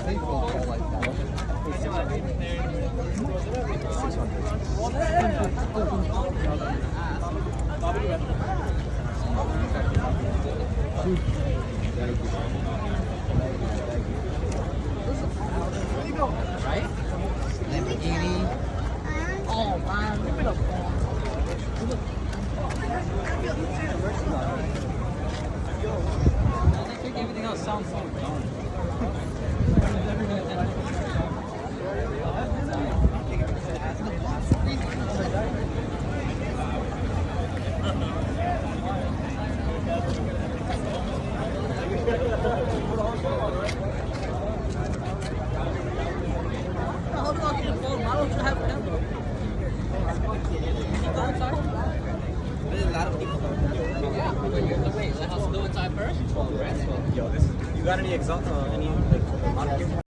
Right? Lamborghini. Oh man, look at the phone. I think everything else sounds so dumb. How do I get a phone? Why don't you have a camera? I'm sorry? There's a lot of people. Yeah, wait, let us go inside first. Yo, this is, you got any exotic